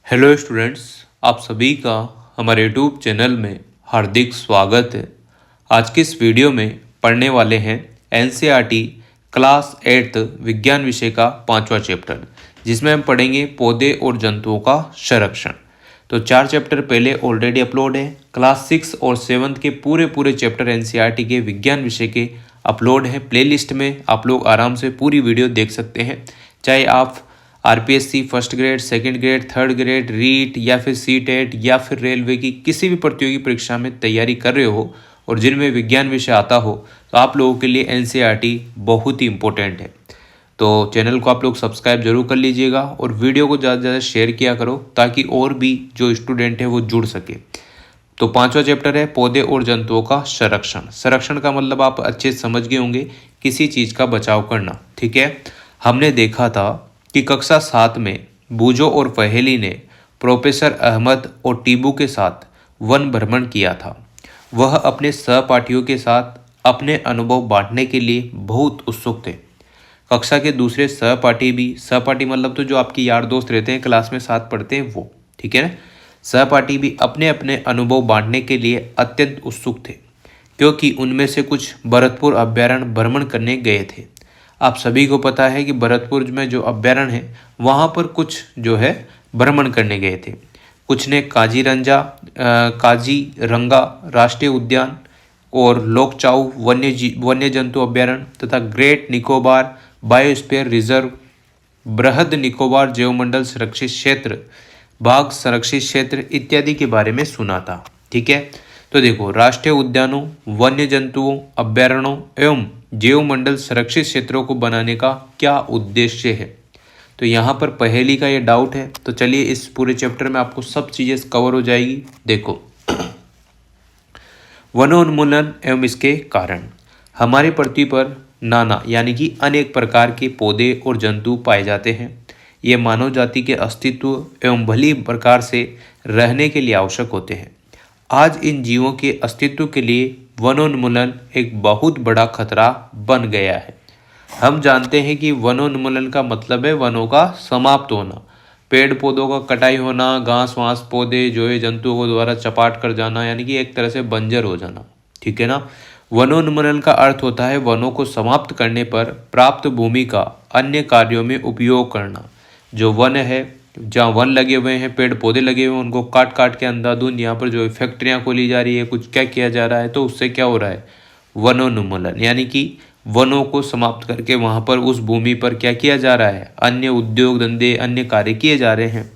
Hello students, आप सभी का हमारे यूट्यूब चैनल में हार्दिक स्वागत है। आज की इस वीडियो में पढ़ने वाले हैं एनसीईआरटी क्लास 8 विज्ञान विषय का 5वां चैप्टर, जिसमें हम पढ़ेंगे पौधे और जंतुओं का संरक्षण। तो 4 चैप्टर पहले ऑलरेडी अपलोड है। क्लास 6 और 7 के पूरे चैप्टर एनसीईआरटी के विज्ञान विषय के अपलोड हैं प्लेलिस्ट में। आप लोग आराम से पूरी वीडियो देख सकते हैं, चाहे आप RPSC first grade, second grade, third grade, REET या फिर सीटेट या फिर रेलवे की किसी भी प्रतियोगी परीक्षा में तैयारी कर रहे हो और जिनमें विज्ञान विषय आता हो, तो आप लोगों के लिए एनसीईआरटी बहुत ही इंपॉर्टेंट है। तो चैनल को आप लोग सब्सक्राइब जरूर कर लीजिएगा और वीडियो को ज़्यादा से ज़्यादा शेयर किया करो ताकि और भी जो स्टूडेंट है वो जुड़ सके। तो 5वां चैप्टर है पौधे और जंतुओं का संरक्षण। संरक्षण का मतलब आप अच्छे से समझ गए होंगे, किसी चीज़ का बचाव करना। ठीक है, हमने देखा था कि कक्षा 7 में बूजो और फहेली ने प्रोफेसर अहमद और टीबू के साथ वन भ्रमण किया था। वह अपने सहपाठियों के साथ अपने अनुभव बांटने के लिए बहुत उत्सुक थे। कक्षा के दूसरे सहपाठी मतलब तो जो आपके यार दोस्त रहते हैं, क्लास में साथ पढ़ते हैं वो, ठीक है ना। सहपाठी भी अपने अपने अनुभव बांटने के लिए अत्यंत उत्सुक थे, क्योंकि उनमें से कुछ भरतपुर अभ्यारण्य भ्रमण करने गए थे। आप सभी को पता है कि भरतपुर में जो अभ्यारण्य है वहाँ पर कुछ जो है भ्रमण करने गए थे। कुछ ने काजीरंगा राष्ट्रीय उद्यान और लोकचाऊ वन्य जंतु अभ्यारण्य तथा ग्रेट निकोबार बायोस्फीयर रिजर्व, बृहद निकोबार जैवमंडल संरक्षित क्षेत्र, बाघ संरक्षित क्षेत्र इत्यादि के बारे में सुना था। ठीक है, तो देखो, राष्ट्रीय उद्यानों, वन्य जंतुओं, अभ्यारण्यों एवं जैवमंडल संरक्षित क्षेत्रों को बनाने का क्या उद्देश्य है। तो यहाँ पर पहेली का ये डाउट है, तो चलिए इस पूरे चैप्टर में आपको सब चीज़ें कवर हो जाएगी। देखो, वनोन्मूलन एवं इसके कारण। हमारी पृथ्वी पर नाना यानी कि अनेक प्रकार के पौधे और जंतु पाए जाते हैं। ये मानव जाति के अस्तित्व एवं भली प्रकार से रहने के लिए आवश्यक होते हैं। आज इन जीवों के अस्तित्व के लिए वनोन्मूलन एक बहुत बड़ा खतरा बन गया है। हम जानते हैं कि वनोन्मूलन का मतलब है वनों का समाप्त होना, पेड़ पौधों का कटाई होना, घास वास पौधे जो है जंतुओं को द्वारा चपाट कर जाना, यानी कि एक तरह से बंजर हो जाना। ठीक है ना। वनोन्मूलन का अर्थ होता है वनों को समाप्त करने पर प्राप्त भूमि का अन्य कार्यों में उपयोग करना। जो वन है, जहाँ वन लगे हुए हैं, पेड़ पौधे लगे हुए हैं, उनको काट काट के अंधाधुंध यहाँ पर जो है फैक्ट्रियाँ खोली जा रही है, कुछ क्या किया जा रहा है, तो उससे क्या हो रहा है, वनोन्मूलन, यानी कि वनों को समाप्त करके वहाँ पर उस भूमि पर क्या किया जा रहा है, अन्य उद्योग धंधे, अन्य कार्य किए जा रहे हैं।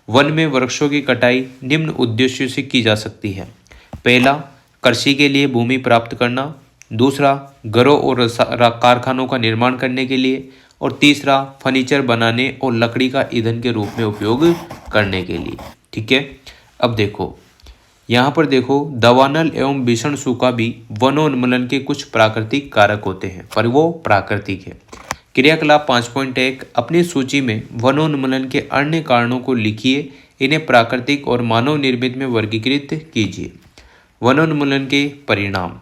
वन में वृक्षों की कटाई निम्न उद्देश्यों से की जा सकती है। पहला, कृषि के लिए भूमि प्राप्त करना। दूसरा, घरों और कारखानों का निर्माण करने के लिए। और तीसरा, फर्नीचर बनाने और लकड़ी का ईंधन के रूप में उपयोग करने के लिए। ठीक है, अब देखो यहाँ पर देखो, दावानल एवं भीषण सूखा भी वनोन्मूलन के कुछ प्राकृतिक कारक होते हैं, पर वो प्राकृतिक है। क्रियाकलाप 5.1 अपनी सूची में वनोन्मूलन के अन्य कारणों को लिखिए, इन्हें प्राकृतिक और मानव निर्मित में वर्गीकृत कीजिए। वनोन्मूलन के परिणाम।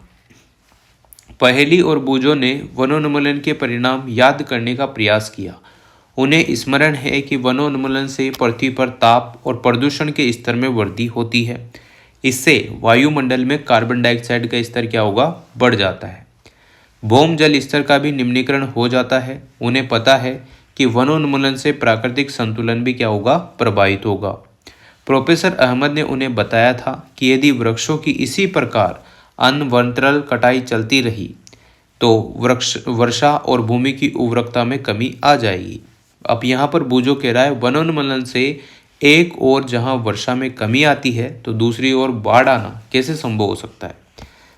पहेली और बूजो ने वनोन्मूलन के परिणाम याद करने का प्रयास किया। उन्हें स्मरण है कि वनोन्मूलन से पृथ्वी पर ताप और प्रदूषण के स्तर में वृद्धि होती है। इससे वायुमंडल में कार्बन डाइऑक्साइड का स्तर क्या होगा, बढ़ जाता है। भौम जल स्तर का भी निम्नीकरण हो जाता है। उन्हें पता है कि वनोन्मूलन से प्राकृतिक संतुलन भी क्या होगा, प्रभावित होगा। प्रोफेसर अहमद ने उन्हें बताया था कि यदि वृक्षों की इसी प्रकार अनवरतल कटाई चलती रही तो वर्षा और भूमि की उर्वरकता में कमी आ जाएगी। अब यहाँ पर बूजो कह रहा है वनोन्मूलन से एक ओर जहाँ वर्षा में कमी आती है तो दूसरी ओर बाढ़ आना कैसे संभव हो सकता है।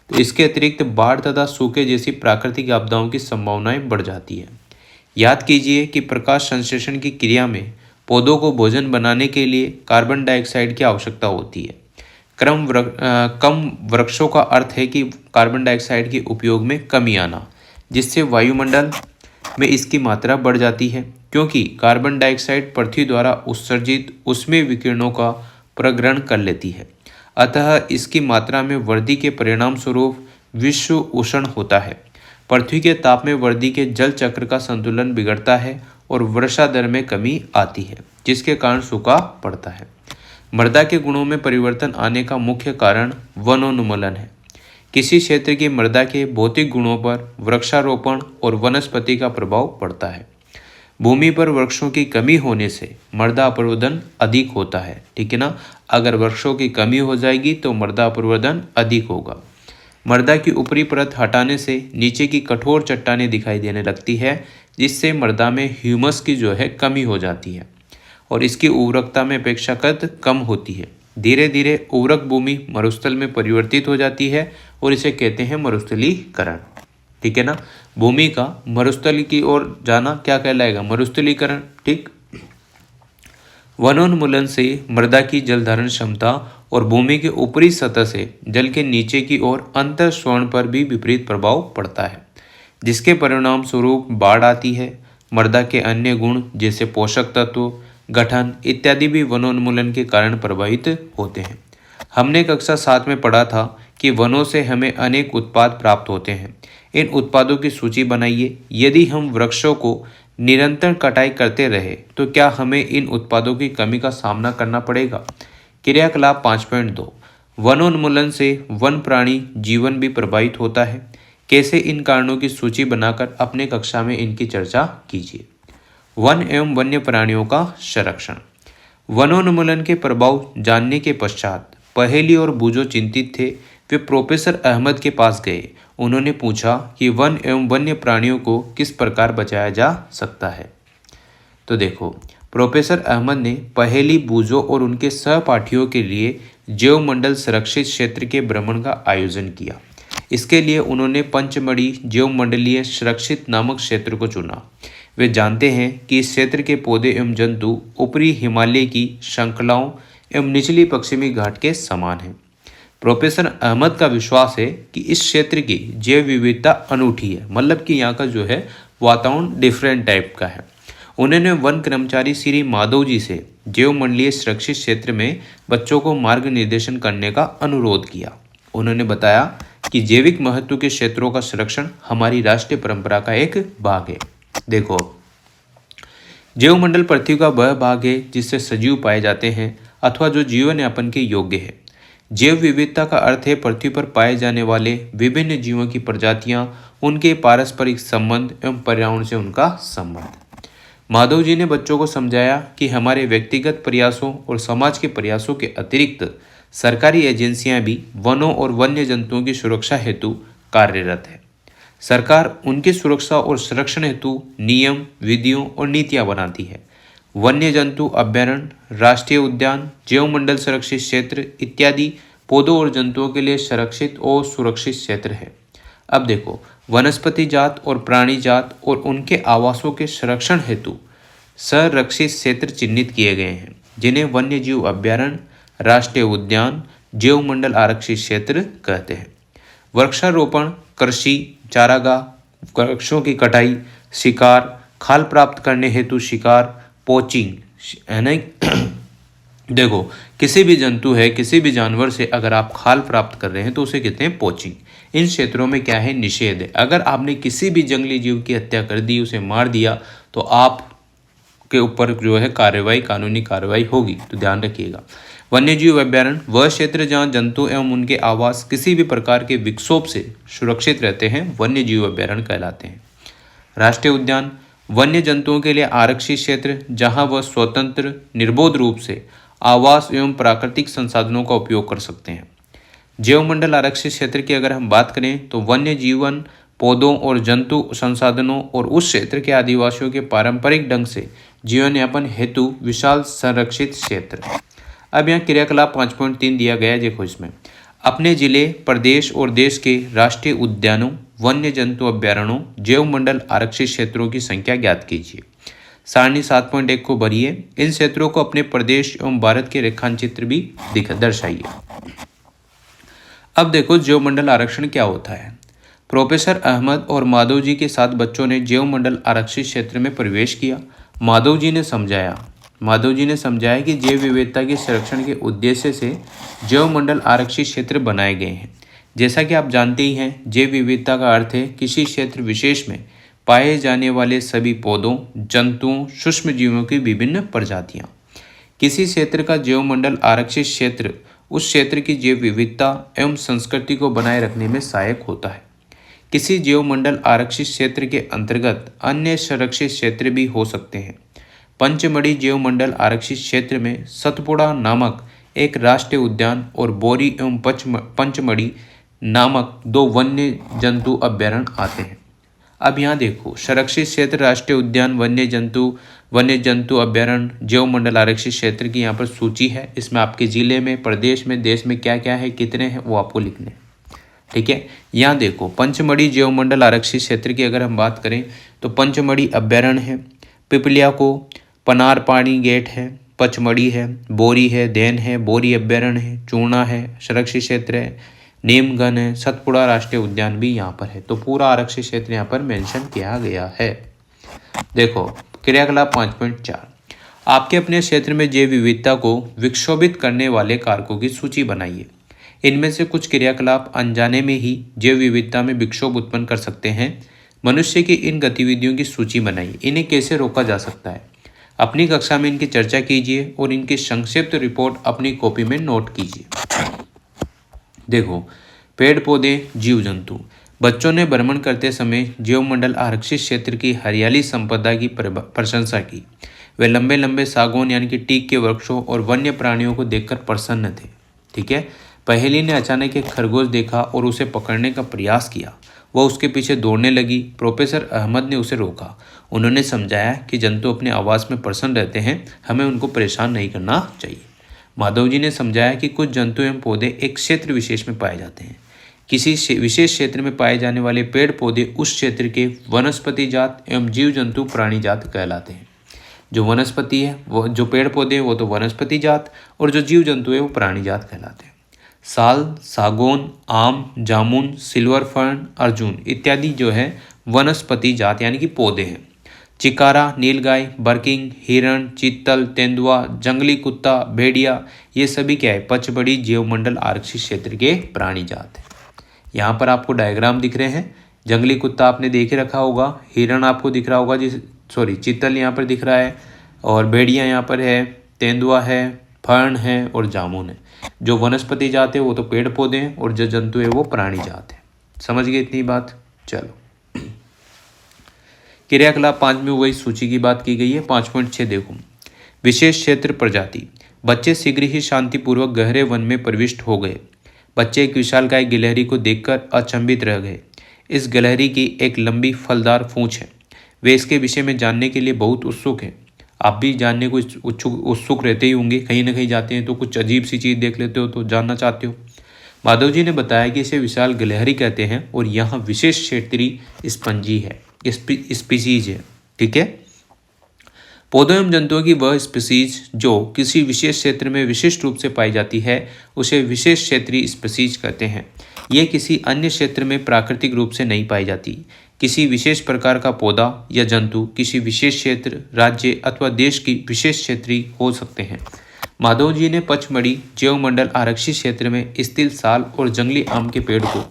तो इसके अतिरिक्त बाढ़ तथा सूखे जैसी प्राकृतिक आपदाओं की संभावनाएं बढ़ जाती है। याद कीजिए कि प्रकाश संश्लेषण की क्रिया में पौधों को भोजन बनाने के लिए कार्बन डाइऑक्साइड की आवश्यकता होती है। कम वृक्षों का अर्थ है कि कार्बन डाइऑक्साइड के उपयोग में कमी आना, जिससे वायुमंडल में इसकी मात्रा बढ़ जाती है, क्योंकि कार्बन डाइऑक्साइड पृथ्वी द्वारा उत्सर्जित ऊष्मीय विकिरणों का प्रग्रहण कर लेती है। अतः इसकी मात्रा में वृद्धि के परिणाम स्वरूप विश्व उष्ण होता है। पृथ्वी के ताप में वृद्धि के जल चक्र का संतुलन बिगड़ता है और वर्षा दर में कमी आती है, जिसके कारण सूखा पड़ता है। मृदा के गुणों में परिवर्तन आने का मुख्य कारण वनोन्मूलन है। किसी क्षेत्र की मृदा के भौतिक गुणों पर वृक्षारोपण और वनस्पति का प्रभाव पड़ता है। भूमि पर वृक्षों की कमी होने से मृदा अपरदन अधिक होता है, ठीक है ना। अगर वृक्षों की कमी हो जाएगी तो मृदा अपरदन अधिक होगा। मृदा की ऊपरी परत हटाने से नीचे की कठोर चट्टानें दिखाई देने लगती है, जिससे मृदा में ह्यूमस की जो है कमी हो जाती है और इसकी उर्वरकता में अपेक्षाकृत कम होती है। धीरे धीरे उर्वरक भूमि मरुस्थल में परिवर्तित हो जाती है और इसे कहते हैं मरुस्थलीकरण, ठीक है ना। भूमि का मरुस्थल की ओर जाना क्या कहलाएगा? मरुस्थलीकरण, ठीक। वनोन्मूलन से मृदा की जल धारण क्षमता और भूमि के ऊपरी सतह से जल के नीचे की ओर अंतःस्वरण पर भी विपरीत प्रभाव पड़ता है, जिसके परिणाम स्वरूप बाढ़ आती है। मृदा के अन्य गुण जैसे पोषक तत्व, गठन इत्यादि भी वनोन्मूलन के कारण प्रभावित होते हैं। हमने कक्षा 7 में पढ़ा था कि वनों से हमें अनेक उत्पाद प्राप्त होते हैं। इन उत्पादों की सूची बनाइए। यदि हम वृक्षों को निरंतर कटाई करते रहे तो क्या हमें इन उत्पादों की कमी का सामना करना पड़ेगा? क्रियाकलाप 5.2 वनोन्मूलन से वन प्राणी जीवन भी प्रभावित होता है। कैसे? इन कारणों की सूची बनाकर अपने कक्षा में इनकी चर्चा कीजिए। वन एवं वन्य प्राणियों का संरक्षण। वनोन्मूलन के प्रभाव जानने के पश्चात पहेली और बूझो चिंतित थे। वे प्रोफेसर अहमद के पास गए। उन्होंने पूछा कि वन एवं वन्य प्राणियों को किस प्रकार बचाया जा सकता है। तो देखो, प्रोफेसर अहमद ने पहेली बूझो और उनके सहपाठियों के लिए जैवमंडल संरक्षित क्षेत्र के भ्रमण का आयोजन किया। इसके लिए उन्होंने पंचमढ़ी जैवमंडलीय सुरक्षित नामक क्षेत्र को चुना। वे जानते हैं कि इस क्षेत्र के पौधे एवं जंतु ऊपरी हिमालय की श्रृंखलाओं एवं निचली पश्चिमी घाट के समान हैं। प्रोफेसर अहमद का विश्वास है कि इस क्षेत्र की जैव विविधता अनूठी है, मतलब कि यहाँ का जो है वातावरण डिफरेंट टाइप का है। उन्होंने वन कर्मचारी श्री माधव जी से जैवमंडलीय सुरक्षित क्षेत्र में बच्चों को मार्ग निर्देशन करने का अनुरोध किया। उन्होंने बताया कि जैविक महत्व के क्षेत्रों का संरक्षण हमारी राष्ट्रीय परंपरा का एक भाग है। देखो, जैवमंडल पृथ्वी का वह भाग है जिससे सजीव पाए जाते हैं अथवा जो जीवन यापन के योग्य है। जैव विविधता का अर्थ है पृथ्वी पर पाए जाने वाले विभिन्न जीवों की प्रजातियां, उनके पारस्परिक संबंध एवं पर्यावरण से उनका संबंध। माधव जी ने बच्चों को समझाया कि हमारे व्यक्तिगत प्रयासों और समाज के प्रयासों के अतिरिक्त सरकारी एजेंसियां भी वनों और वन्य जंतुओं की सुरक्षा हेतु कार्यरत है। सरकार उनकी सुरक्षा और संरक्षण हेतु नियम, विधियों और नीतियां बनाती है। वन्य जंतु अभ्यारण्य, राष्ट्रीय उद्यान, जैवमंडल संरक्षित क्षेत्र इत्यादि पौधों और जंतुओं के लिए संरक्षित और सुरक्षित क्षेत्र है। अब देखो, वनस्पति जात और प्राणी जात और उनके आवासों के संरक्षण हेतु संरक्षित क्षेत्र चिन्हित किए गए हैं, जिन्हें वन्य जीव अभ्यारण्य, राष्ट्रीय उद्यान, जैवमंडल आरक्षित क्षेत्र कहते हैं। वृक्षारोपण, कृषि, चारागाह, वृक्षों की कटाई, शिकार, खाल प्राप्त करने हेतु शिकार, पोचिंग है ना। देखो, किसी भी जंतु है, किसी भी जानवर से अगर आप खाल प्राप्त कर रहे हैं तो उसे कहते हैं पोचिंग। इन क्षेत्रों में क्या है? निषेध है। अगर आपने किसी भी जंगली जीव की हत्या कर दी, उसे मार दिया, तो आप के ऊपर जो है कार्रवाई, कानूनी कार्रवाई होगी, तो ध्यान रखिएगा। वन्यजीव अभ्यारण्य वह क्षेत्र जहाँ जंतु एवं उनके आवास किसी भी प्रकार के विक्षोभ से सुरक्षित रहते हैं, वन्यजीव अभ्यारण्य कहलाते हैं। राष्ट्रीय उद्यान वन्य जंतुओं के लिए आरक्षित क्षेत्र, जहां वह स्वतंत्र निर्बोध रूप से आवास एवं प्राकृतिक संसाधनों का उपयोग कर सकते हैं। जैवमंडल आरक्षित क्षेत्र की अगर हम बात करें तो वन्य जीवन, पौधों और जंतु संसाधनों और उस क्षेत्र के आदिवासियों के पारंपरिक ढंग से जीवन यापन हेतु विशाल संरक्षित क्षेत्र। अब यहाँ क्रियाकलाप 5.3 दिया गया है। देखो, इसमें अपने जिले, प्रदेश और देश के राष्ट्रीय उद्यानों, वन्य जंतु अभ्यारण्यों, जैवमंडल आरक्षित क्षेत्रों की संख्या ज्ञात कीजिए। सारणी 7.1 को भरिए। इन क्षेत्रों को अपने प्रदेश एवं भारत के रेखांचित्र भी दर्शाइए। अब देखो, जैवमंडल आरक्षण क्या होता है। प्रोफेसर अहमद और माधव जी के साथ बच्चों ने जैवमंडल आरक्षित क्षेत्र में प्रवेश किया। माधव जी ने समझाया कि जैव विविधता के संरक्षण के उद्देश्य से जैवमंडल आरक्षित क्षेत्र बनाए गए हैं। जैसा कि आप जानते ही हैं, जैव विविधता का अर्थ है किसी क्षेत्र विशेष में पाए जाने वाले सभी पौधों, जंतुओं, सूक्ष्म जीवों की विभिन्न प्रजातियां। किसी क्षेत्र का जैवमंडल आरक्षित क्षेत्र उस क्षेत्र की जैव विविधता एवं संस्कृति को बनाए रखने में सहायक होता है। किसी जैवमंडल आरक्षित क्षेत्र के अंतर्गत अन्य संरक्षित क्षेत्र भी हो सकते हैं। पंचमढ़ी जैवमंडल आरक्षित क्षेत्र में सतपुड़ा नामक एक राष्ट्रीय उद्यान और बोरी एवं पंचमढ़ी नामक 2 वन्य जंतु अभ्यारण्य आते हैं। अब यहाँ देखो, संरक्षित क्षेत्र, राष्ट्रीय उद्यान, वन्य जंतु अभ्यारण्य, जैवमंडल आरक्षित क्षेत्र की यहाँ पर सूची है। इसमें आपके जिले में, प्रदेश में, देश में क्या क्या है, कितने हैं, वो आपको लिखने हैं। ठीक है, यहाँ देखो, पंचमढ़ी जैवमंडल आरक्षित क्षेत्र की अगर हम बात करें तो पंचमढ़ी अभ्यारण्य है, पिपलिया को, पनार पानी गेट है, पचमढ़ी है, बोरी है, देन है, बोरी अभ्यारण्य है, चूर्णा है, संरक्षित क्षेत्र है, नीमगन है, सतपुड़ा राष्ट्रीय उद्यान भी यहाँ पर है। तो पूरा आरक्षित क्षेत्र यहाँ पर मेंशन किया गया है। देखो क्रियाकलाप 5.4, आपके अपने क्षेत्र में जैव विविधता को विक्षोभित करने वाले कारकों की सूची बनाइए। इनमें से कुछ क्रियाकलाप अनजाने में ही जैव विविधता में विक्षोभ उत्पन्न कर सकते हैं। मनुष्य की इन गतिविधियों की सूची बनाइए। इन्हें कैसे रोका जा सकता है? अपनी कक्षा में इनकी चर्चा कीजिए और इनकी संक्षिप्त रिपोर्ट अपनी कॉपी में नोट कीजिए। देखो, पेड़ पौधे, जीव जंतु। बच्चों ने भ्रमण करते समय जैवमंडल आरक्षित क्षेत्र की हरियाली संपदा की प्रशंसा की। वे लंबे लंबे सागौन यानी कि टीक के वृक्षों और वन्य प्राणियों को देखकर प्रसन्न थे। ठीक है, पहेली ने अचानक एक खरगोश देखा और उसे पकड़ने का प्रयास किया। वह उसके पीछे दौड़ने लगी। प्रोफेसर अहमद ने उसे रोका। उन्होंने समझाया कि जंतु अपने आवास में प्रसन्न रहते हैं, हमें उनको परेशान नहीं करना चाहिए। माधव जी ने समझाया कि कुछ जंतु एवं पौधे एक क्षेत्र विशेष में पाए जाते हैं। किसी विशेष क्षेत्र में पाए जाने वाले पेड़ पौधे उस क्षेत्र के वनस्पति जात एवं जीव जंतु प्राणी जात कहलाते हैं। जो वनस्पति है, वो जो पेड़ पौधे हैं वो तो वनस्पति जात, और जो जीव जंतु है वो प्राणी जात कहलाते हैं। साल, सागौन, आम, जामुन, सिल्वर फर्न, अर्जुन इत्यादि जो है वनस्पति जात यानी कि पौधे हैं। चिकारा, नीलगाय, बर्किंग, हिरण, चीतल, तेंदुआ, जंगली कुत्ता, भेड़िया, ये सभी क्या है? पचमढ़ी जैवमंडल आरक्षित क्षेत्र के प्राणी जात है। यहाँ पर आपको डायग्राम दिख रहे हैं। जंगली कुत्ता आपने देखे रखा होगा, हिरण आपको दिख रहा होगा, चीतल यहाँ पर दिख रहा है, और भेड़िया यहाँ पर है, तेंदुआ है, फर्न है और जामुन है। जो वनस्पति जात है वो तो पेड़ पौधे हैं, और जो जंतु है वो प्राणी जात है। समझ गए इतनी बात? चलो, क्रियाकलाप 5 में वही सूची की बात की गई है। 5.6 देखो, विशेष क्षेत्र प्रजाति। बच्चे शीघ्र ही शांतिपूर्वक गहरे वन में प्रविष्ट हो गए। बच्चे एक विशालकाय गिलहरी को देखकर अचंभित रह गए। इस गिलहरी की एक लंबी फलदार पूंछ है। वे इसके विषय में जानने के लिए बहुत उत्सुक हैं। आप भी जानने को उत्सुक रहते ही होंगे। कहीं ना कहीं जाते हैं तो कुछ अजीब सी चीज़ देख लेते हो तो जानना चाहते हो। माधव जी ने बताया कि इसे विशाल गिलहरी कहते हैं और यहाँ विशेष क्षेत्रीय स्पंजी है, स्पीसीज है। ठीक है, पौधों एवं जंतुओं की वह स्पीसीज जो किसी विशेष क्षेत्र में विशिष्ट रूप से पाई जाती है उसे विशेष क्षेत्रीय स्पीसीज कहते हैं। ये किसी अन्य क्षेत्र में प्राकृतिक रूप से नहीं पाई जाती। किसी विशेष प्रकार का पौधा या जंतु किसी विशेष क्षेत्र, राज्य अथवा देश की विशेष क्षेत्रीय हो सकते हैं। माधव जी ने पचमढ़ी जैवमंडल आरक्षित क्षेत्र में स्थित साल और जंगली आम के पेड़ को,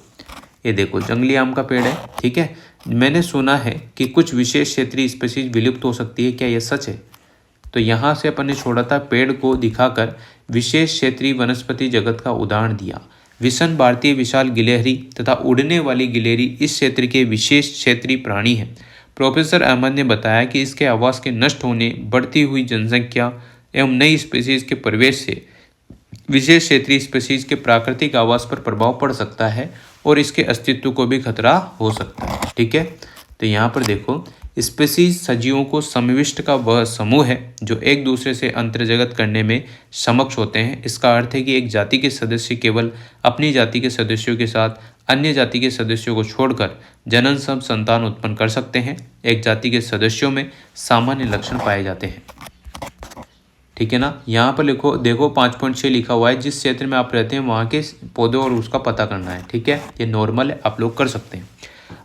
ये देखो जंगली आम का पेड़ है। ठीक है, मैंने सुना है कि कुछ विशेष क्षेत्रीय स्पीसीज विलुप्त हो सकती है, क्या यह सच है? तो यहाँ से अपन ने छोड़ा था, पेड़ को दिखाकर विशेष क्षेत्रीय वनस्पति जगत का उदाहरण दिया। विषम भारतीय विशाल गिलहरी तथा उड़ने वाली गिलहरी इस क्षेत्र के विशेष क्षेत्रीय प्राणी है। प्रोफेसर अहमद ने बताया कि इसके आवास के नष्ट होने, बढ़ती हुई जनसंख्या एवं नई स्पीसीज के प्रवेश से विशेष क्षेत्रीय स्पीसीज के प्राकृतिक आवास पर प्रभाव पड़ सकता है और इसके अस्तित्व को भी खतरा हो सकता है। ठीक है, तो यहाँ पर देखो, स्पीसीज सजीवों को समाविष्ट का वह समूह है जो एक दूसरे से अंतर्जगत करने में समक्ष होते हैं। इसका अर्थ है कि एक जाति के सदस्य केवल अपनी जाति के सदस्यों के साथ अन्य जाति के सदस्यों को छोड़कर जनन संतान उत्पन्न कर सकते हैं। एक जाति के सदस्यों में सामान्य लक्षण पाए जाते हैं। ठीक है ना, यहाँ पर लिखो, देखो 5.6 लिखा हुआ है, जिस क्षेत्र में आप रहते हैं वहाँ के पौधे और उसका पता करना है। ठीक है, ये नॉर्मल है, आप लोग कर सकते हैं।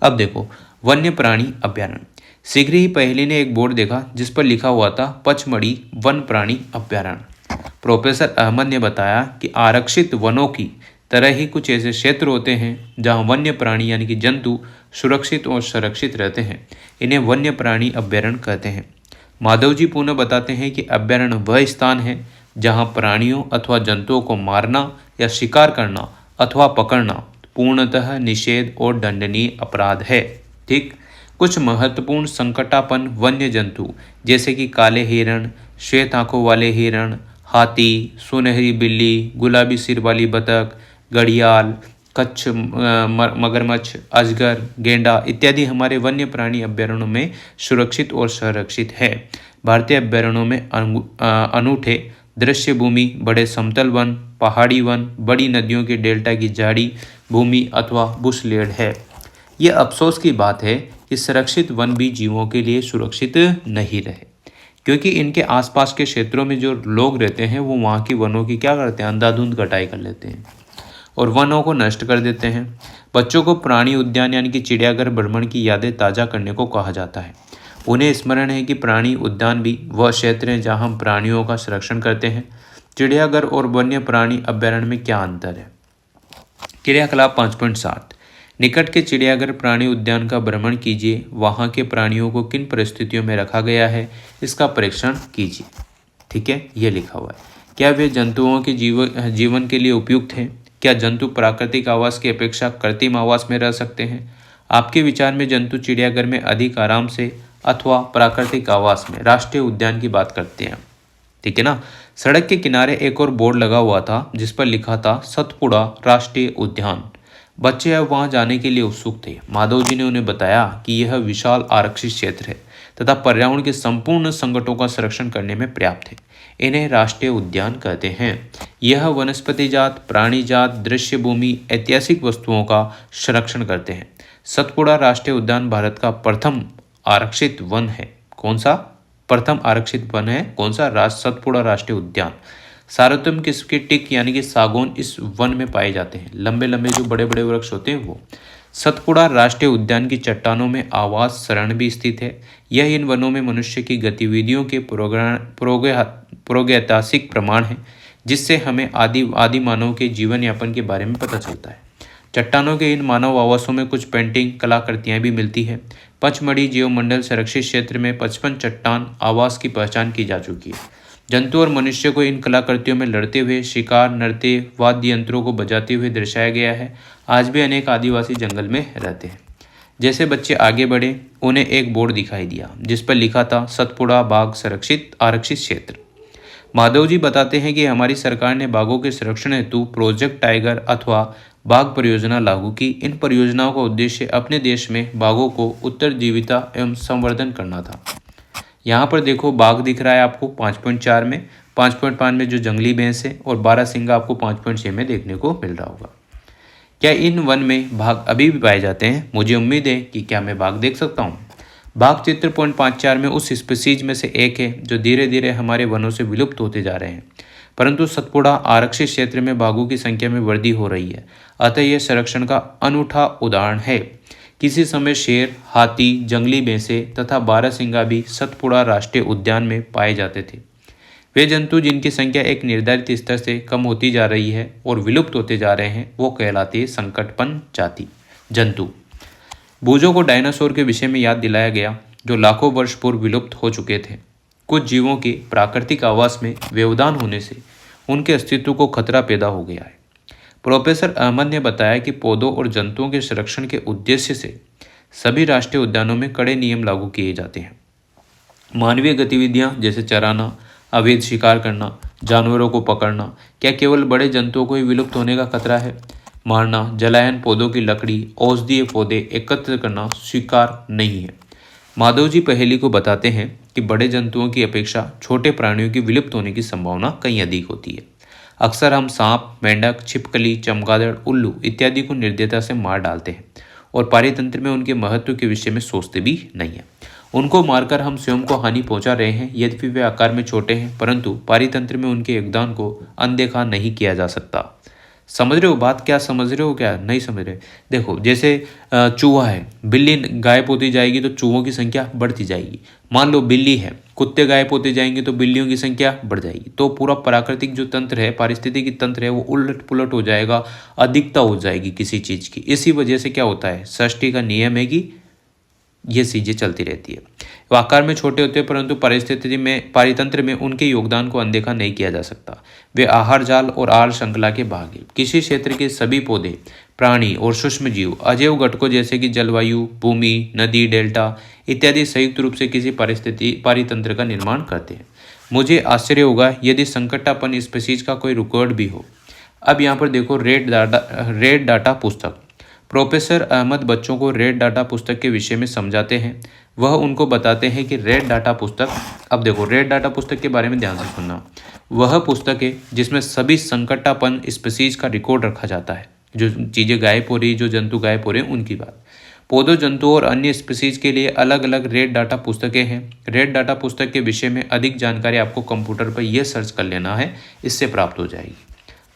अब देखो, वन्य प्राणी अभ्यारण्य। शीघ्र ही पहले ने एक बोर्ड देखा जिस पर लिखा हुआ था पचमढ़ी वन प्राणी अभ्यारण्य। प्रोफेसर अहमद ने बताया कि आरक्षित वनों की तरह ही कुछ ऐसे क्षेत्र होते हैं जहाँ वन्य प्राणी यानी कि जंतु सुरक्षित और संरक्षित रहते हैं, इन्हें वन्य प्राणी अभ्यारण्य कहते हैं। माधव जी पुनः बताते हैं कि अभ्यारण्य वह स्थान है जहां प्राणियों अथवा जंतुओं को मारना या शिकार करना अथवा पकड़ना पूर्णतः निषेध और दंडनीय अपराध है। ठीक। कुछ महत्वपूर्ण संकटापन्न वन्य जंतु जैसे कि काले हिरण, श्वेत आंखों वाले हिरण, हाथी, सुनहरी बिल्ली, गुलाबी सिर वाली बतख, घड़ियाल, कच्छ, मगरमच्छ, अजगर, गेंडा इत्यादि हमारे वन्य प्राणी अभ्यारण्यों में सुरक्षित और संरक्षित है। भारतीय अभ्यारण्यों में अनूठे दृश्य भूमि, बड़े समतल वन, पहाड़ी वन, बड़ी नदियों के डेल्टा की झाड़ी भूमि अथवा बुशलैंड है। ये अफसोस की बात है कि संरक्षित वन भी जीवों के लिए सुरक्षित नहीं रहे, क्योंकि इनके आसपास के क्षेत्रों में जो लोग रहते हैं वो वहाँ की वनों की क्या करते हैं, अंधाधुंध कटाई कर लेते हैं और वनों को नष्ट कर देते हैं। बच्चों को प्राणी उद्यान यानी कि चिड़ियाघर भ्रमण की यादें ताज़ा करने को कहा जाता है। उन्हें स्मरण है कि प्राणी उद्यान भी वह क्षेत्र है जहाँ हम प्राणियों का संरक्षण करते हैं। चिड़ियाघर और वन्य प्राणी अभ्यारण्य में क्या अंतर है? क्रियाकलाप 5.7 निकट के चिड़ियाघर प्राणी उद्यान का भ्रमण कीजिए। वहाँ के प्राणियों को किन परिस्थितियों में रखा गया है इसका परीक्षण कीजिए। ठीक है, ये लिखा हुआ है। क्या वे जंतुओं के जीवन के लिए उपयुक्त हैं? क्या जंतु प्राकृतिक आवास की अपेक्षा कृत्रिम आवास में रह सकते हैं? आपके विचार में जंतु चिड़ियाघर में अधिक आराम से अथवा प्राकृतिक आवास में राष्ट्रीय उद्यान की बात करते हैं? ठीक है ना। सड़क के किनारे एक और बोर्ड लगा हुआ था जिस पर लिखा था सतपुड़ा राष्ट्रीय उद्यान। बच्चे अब वहां जाने के लिए उत्सुक थे। माधव जी ने उन्हें बताया कि यह विशाल आरक्षित क्षेत्र है तथा पर्यावरण के संपूर्ण संकटों का संरक्षण करने में पर्याप्त है। इन्हें राष्ट्रीय उद्यान कहते हैं। यह वनस्पति जात, प्राणी जात, दृश्य भूमि, ऐतिहासिक वस्तुओं का संरक्षण करते हैं। सतपुड़ा राष्ट्रीय उद्यान भारत का प्रथम आरक्षित वन है। कौन सा प्रथम आरक्षित वन है? कौन सा? सतपुड़ा राष्ट्रीय उद्यान। सार्वतम किस्म के टिक यानी कि सागौन इस वन में पाए जाते हैं। लंबे लंबे जो बड़े बड़े वृक्ष होते हैं वो। सतपुड़ा राष्ट्रीय उद्यान की चट्टानों में आवास शरण भी स्थित है। यह इन वनों में मनुष्य की गतिविधियों के प्रागैतिहासिक प्रमाण है, जिससे हमें आदि मानव के जीवन यापन के बारे में पता चलता है। चट्टानों के इन मानव आवासों में कुछ पेंटिंग कलाकृतियां भी मिलती है। पचमढ़ी जीवमंडल संरक्षित क्षेत्र में 55 चट्टान आवास की पहचान की जा चुकी है। जंतु और मनुष्य को इन कलाकृतियों में लड़ते हुए, शिकार, नृत्य, वाद्य यंत्रों को बजाते हुए दर्शाया गया है। आज भी अनेक आदिवासी जंगल में रहते हैं। जैसे बच्चे आगे बढ़े उन्हें एक बोर्ड दिखाई दिया जिस पर लिखा था सतपुड़ा बाघ संरक्षित आरक्षित क्षेत्र। माधव जी बताते हैं कि हमारी सरकार ने बाघों के संरक्षण हेतु प्रोजेक्ट टाइगर अथवा बाघ परियोजना लागू की। इन परियोजनाओं का उद्देश्य अपने देश में बाघों को उत्तरजीविता एवं संवर्धन करना था। यहाँ पर देखो बाघ दिख रहा है आपको 5.4 में, 5.5 में जो जंगली भैंस है और 12 सिंगा आपको 5.6 में देखने को मिल रहा होगा। क्या इन वन में बाघ अभी भी पाए जाते हैं? मुझे उम्मीद है कि क्या मैं बाघ देख सकता हूँ। बाघ चित्र 0.54 में उस स्पीसीज में से एक है जो धीरे धीरे हमारे वनों से विलुप्त होते जा रहे हैं, परंतु सतपुड़ा आरक्षित क्षेत्र में बाघों की संख्या में वृद्धि हो रही है। अतः यह संरक्षण का अनूठा उदाहरण है। किसी समय शेर, हाथी, जंगली भैंसे तथा बारहसिंगा भी सतपुड़ा राष्ट्रीय उद्यान में पाए जाते थे। वे जंतु जिनकी संख्या एक निर्धारित स्तर से कम होती जा रही है और विलुप्त होते जा रहे हैं वो कहलाती है संकटपन्न जाति जंतु। बूझों को डायनासोर के विषय में याद दिलाया गया जो लाखों वर्ष पूर्व विलुप्त हो चुके थे। कुछ जीवों के प्राकृतिक आवास में व्यवधान होने से उनके अस्तित्व को खतरा पैदा हो गया है। प्रोफेसर अहमद ने बताया कि पौधों और जंतुओं के संरक्षण के उद्देश्य से सभी राष्ट्रीय उद्यानों में कड़े नियम लागू किए जाते हैं। मानवीय गतिविधियां जैसे चराना, अवैध शिकार करना, जानवरों को पकड़ना, क्या केवल बड़े जंतुओं को ही विलुप्त होने का खतरा है? मारना, जलायन, पौधों की लकड़ी, औषधीय पौधे एकत्र करना स्वीकार नहीं है। माधव जी पहेली को बताते हैं कि बड़े जंतुओं की अपेक्षा छोटे प्राणियों की विलुप्त होने की संभावना कहीं अधिक होती है। अक्सर हम सांप, मेंढक, छिपकली, चमगादड़, उल्लू इत्यादि को निर्दयता से मार डालते हैं और पारितंत्र में उनके महत्व के विषय में सोचते भी नहीं है। उनको मारकर हम स्वयं को हानि पहुंचा रहे हैं। यद्यपि वे आकार में छोटे हैं, परंतु पारितंत्र में उनके योगदान को अनदेखा नहीं किया जा सकता। समझ रहे हो बात? क्या समझ रहे हो, क्या नहीं समझ रहे? देखो जैसे चूहा है, बिल्ली गायब होती जाएगी तो चूहों की संख्या बढ़ती जाएगी। मान लो बिल्ली है कुत्ते गायब होते जाएंगे तो बिल्लियों की संख्या बढ़ जाएगी। तो पूरा प्राकृतिक जो तंत्र है, पारिस्थितिकी तंत्र है, वो उलट पुलट हो जाएगा, अधिकता हो जाएगी किसी चीज़ की। इसी वजह से क्या होता है, षष्ठी का नियम है कि ये चीज़ें चलती रहती है। वो आकार में छोटे होते हैं परंतु पारिस्थितिकी में, पारितंत्र में उनके योगदान को अनदेखा नहीं किया जा सकता। वे आहार जाल और आहार श्रृंखला के भाग हैं। किसी क्षेत्र के सभी पौधे, प्राणी और सूक्ष्म जीव अजैव घटकों जैसे कि जलवायु, भूमि, नदी, डेल्टा इत्यादि संयुक्त रूप से किसी पारितंत्र का निर्माण करते हैं। मुझे आश्चर्य होगा यदि संकटापन स्पीशीज का कोई रिकॉर्ड भी हो। अब यहाँ पर देखो, रेड डाटा पुस्तक। प्रोफेसर अहमद बच्चों को रेड डाटा पुस्तक के विषय में समझाते हैं। वह उनको बताते हैं कि रेड डाटा पुस्तक, अब देखो रेड डाटा पुस्तक के बारे में ध्यान से सुनना, वह पुस्तक है जिसमें सभी संकटापन स्पीशीज का रिकॉर्ड रखा जाता है। जो चीज़ें गायब हो रही, जो जंतु गायब हो रहे हैं उनकी बात। पौधों, जंतुओं और अन्य स्पीशीज के लिए अलग अलग रेड डाटा पुस्तकें हैं। रेड डाटा पुस्तक के विषय में अधिक जानकारी आपको कंप्यूटर पर यह सर्च कर लेना है, इससे प्राप्त हो जाएगी।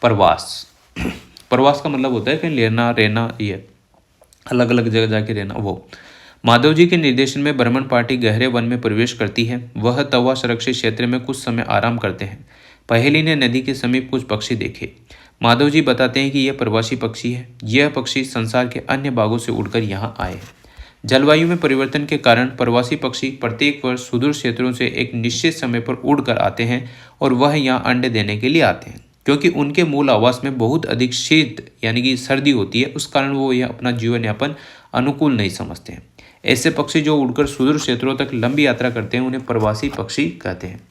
प्रवास। प्रवास का मतलब होता है कहीं लेना, रहना, ये अलग अलग जगह जाके रहना। वो माधव जी के निर्देशन में भ्रमण पार्टी गहरे वन में प्रवेश करती है। वह तवा सुरक्षित क्षेत्र में कुछ समय आराम करते हैं। पहेली ने नदी के समीप कुछ पक्षी देखे। माधव जी बताते हैं कि यह प्रवासी पक्षी है। यह पक्षी संसार के अन्य भागों से उड़कर यहाँ आए हैं। जलवायु में परिवर्तन के कारण प्रवासी पक्षी प्रत्येक वर्ष सुदूर क्षेत्रों से एक निश्चित समय पर उड़कर आते हैं और वह यहाँ अंडे देने के लिए आते हैं। क्योंकि उनके मूल आवास में बहुत अधिक शीत यानी कि सर्दी होती है, उस कारण वो यह अपना जीवन यापन अनुकूल नहीं समझते हैं। ऐसे पक्षी जो उड़कर सुदूर क्षेत्रों तक लंबी यात्रा करते हैं उन्हें प्रवासी पक्षी कहते हैं।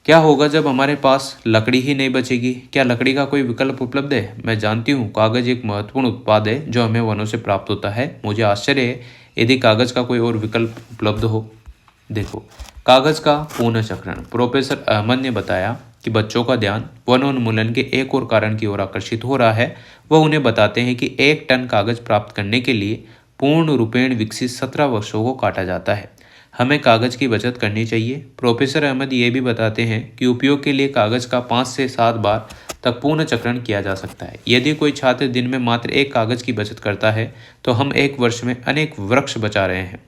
क्या होगा जब हमारे पास लकड़ी ही नहीं बचेगी? क्या लकड़ी का कोई विकल्प उपलब्ध है? मैं जानती हूँ कागज एक महत्वपूर्ण उत्पाद है जो हमें वनों से प्राप्त होता है। मुझे आश्चर्य है यदि कागज का कोई और विकल्प उपलब्ध हो। देखो, कागज का पुनःचक्रण। प्रोफेसर अहमद ने बताया कि बच्चों का ध्यान वनोन्मूलन के एक और कारण की ओर आकर्षित हो रहा है। वह उन्हें बताते हैं कि 1 टन कागज प्राप्त करने के लिए पूर्ण रूपेण विकसित 17 वर्षों को काटा जाता है। हमें कागज की बचत करनी चाहिए। प्रोफेसर अहमद ये भी बताते हैं कि उपयोग के लिए कागज का 5 से 7 बार तक पूर्ण चक्रण किया जा सकता है। यदि कोई छात्र दिन में मात्र 1 कागज की बचत करता है तो हम 1 वर्ष में अनेक वृक्ष बचा रहे हैं।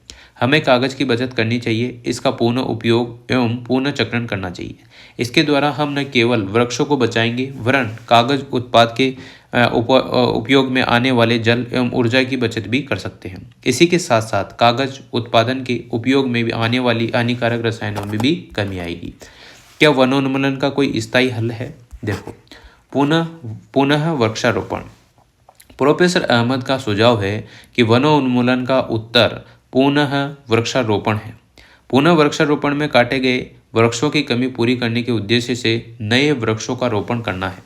हमें कागज की बचत करनी चाहिए, इसका पुनः उपयोग एवं पुनः चक्रण करना चाहिए। इसके द्वारा हम न केवल वृक्षों को बचाएंगे वरन कागज उत्पाद के उपयोग में आने वाले जल एवं ऊर्जा की बचत भी कर सकते हैं। इसी के साथ साथ कागज उत्पादन के उपयोग में भी आने वाली हानिकारक रसायनों में भी कमी आएगी। क्या वनोन्मूलन का कोई स्थायी हल है? देखो, पुनः वृक्षारोपण। प्रोफेसर अहमद का सुझाव है कि वनोन्मूलन का उत्तर पुनः वृक्षारोपण है। पुनः वृक्षारोपण में काटे गए वृक्षों की कमी पूरी करने के उद्देश्य से नए वृक्षों का रोपण करना है।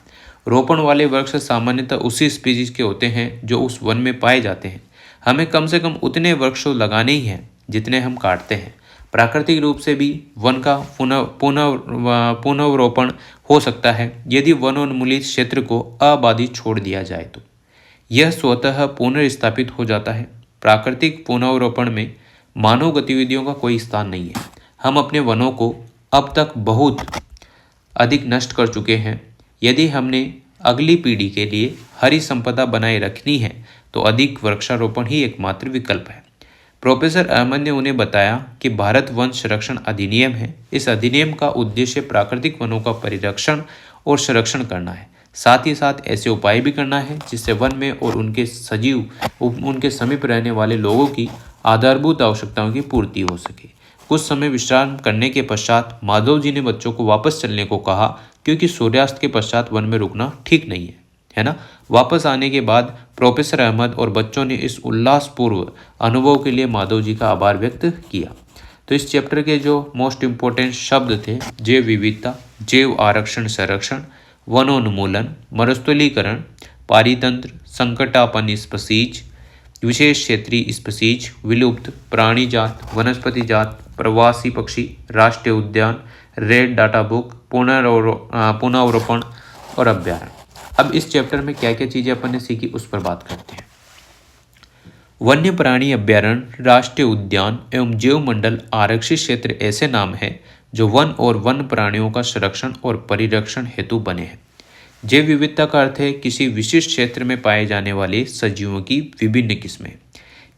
रोपण वाले वृक्ष सामान्यतः उसी स्पीशीज के होते हैं जो उस वन में पाए जाते हैं। हमें कम से कम उतने वृक्ष लगाने ही हैं जितने हम काटते हैं। प्राकृतिक रूप से भी वन का पुनर्रोपण हो सकता है यदि वनोन्मूलित क्षेत्र को अबाधित छोड़ दिया जाए तो यह स्वतः पुनर्स्थापित हो जाता है। प्राकृतिक पुनर्रोपण में मानव गतिविधियों का कोई स्थान नहीं है। हम अपने वनों को अब तक बहुत अधिक नष्ट कर चुके हैं। यदि हमने अगली पीढ़ी के लिए हरी संपदा बनाए रखनी है तो अधिक वृक्षारोपण ही एकमात्र विकल्प है। प्रोफेसर अहमद ने उन्हें बताया कि भारत वन संरक्षण अधिनियम है। इस अधिनियम का उद्देश्य प्राकृतिक वनों का परिरक्षण और संरक्षण करना है। साथ ही साथ ऐसे उपाय भी करना है जिससे वन में और उनके समीप रहने वाले लोगों की आधारभूत आवश्यकताओं की पूर्ति हो सके। कुछ समय विश्राम करने के पश्चात माधव जी ने बच्चों को वापस चलने को कहा क्योंकि सूर्यास्त के पश्चात वन में रुकना ठीक नहीं है ना। वापस आने के बाद प्रोफेसर अहमद और बच्चों ने इस उल्लासपूर्व अनुभव के लिए माधव जी का आभार व्यक्त किया। तो इस चैप्टर के जो मोस्ट इम्पोर्टेंट शब्द थे, जैव विविधता, जैव आरक्षण संरक्षण, वनोन्मूलन, मरुस्थलीकरण, पारितंत्र, संकटापन्न स्पीशीज, विशेष क्षेत्रीय स्पीशीज, विलुप्त प्राणी जात, वनस्पति जात, प्रवासी पक्षी, राष्ट्रीय उद्यान, रेड डाटा बुक, पुनर्रोपण और अभ्यारण्य। अब इस चैप्टर में क्या क्या चीज़ें अपन ने सीखी उस पर बात करते हैं। वन्य प्राणी अभ्यारण्य, राष्ट्रीय उद्यान एवं जैव मंडल आरक्षित क्षेत्र ऐसे नाम हैं जो वन और वन प्राणियों का संरक्षण और परिरक्षण हेतु बने हैं। जैव विविधता का अर्थ है किसी विशिष्ट क्षेत्र में पाए जाने वाले सजीवों की विभिन्न किस्में।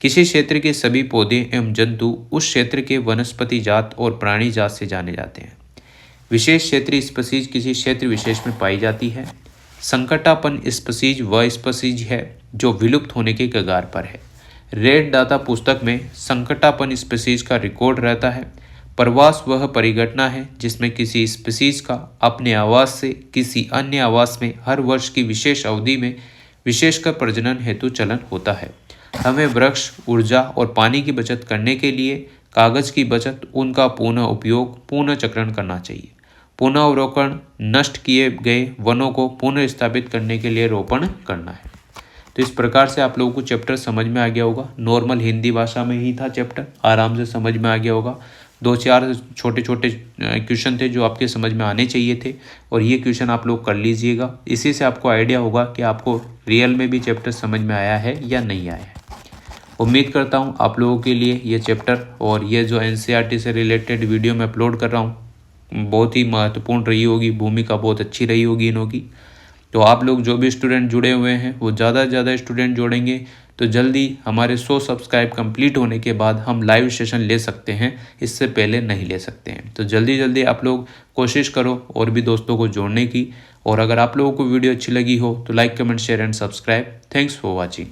किसी क्षेत्र के सभी पौधे एवं जंतु उस क्षेत्र के वनस्पति जात और प्राणी जात से जाने जाते हैं। विशेष क्षेत्रीय स्पीशीज किसी क्षेत्र विशेष में पाई जाती है। संकटापन स्पीशीज वह स्पीशीज है जो विलुप्त होने के कगार पर है। रेड डाटा पुस्तक में संकटापन स्पीशीज का रिकॉर्ड रहता है। प्रवास वह परिघटना है जिसमें किसी स्पीशीज का अपने आवास से किसी अन्य आवास में हर वर्ष की विशेष अवधि में विशेषकर प्रजनन हेतु चलन होता है। हमें वृक्ष, ऊर्जा और पानी की बचत करने के लिए कागज की बचत, उनका पुनः उपयोग, पुनः चक्रण करना चाहिए। पुनः अवरोपण, नष्ट किए गए वनों को पुनः स्थापित करने के लिए रोपण करना है। तो इस प्रकार से आप लोगों को चैप्टर समझ में आ गया होगा। नॉर्मल हिंदी भाषा में ही था चैप्टर, आराम से समझ में आ गया होगा। 2-4 छोटे छोटे क्वेश्चन थे जो आपके समझ में आने चाहिए थे और ये क्वेश्चन आप लोग कर लीजिएगा। इसी से आपको आइडिया होगा कि आपको रियल में भी चैप्टर समझ में आया है या नहीं आया है। उम्मीद करता हूँ आप लोगों के लिए ये चैप्टर और ये जो एनसीईआरटी से रिलेटेड वीडियो मैं अपलोड कर रहा हूँ बहुत ही महत्वपूर्ण रही होगी, भूमिका बहुत अच्छी रही होगी इन्हों की। तो आप लोग जो भी स्टूडेंट जुड़े हुए हैं वो ज़्यादा से ज़्यादा स्टूडेंट जोड़ेंगे तो जल्दी हमारे 100 सब्सक्राइब कंप्लीट होने के बाद हम लाइव सेशन ले सकते हैं, इससे पहले नहीं ले सकते हैं। तो जल्दी जल्दी आप लोग कोशिश करो और भी दोस्तों को जोड़ने की। और अगर आप लोगों को वीडियो अच्छी लगी हो तो like, comment, share and subscribe. Thanks for watching.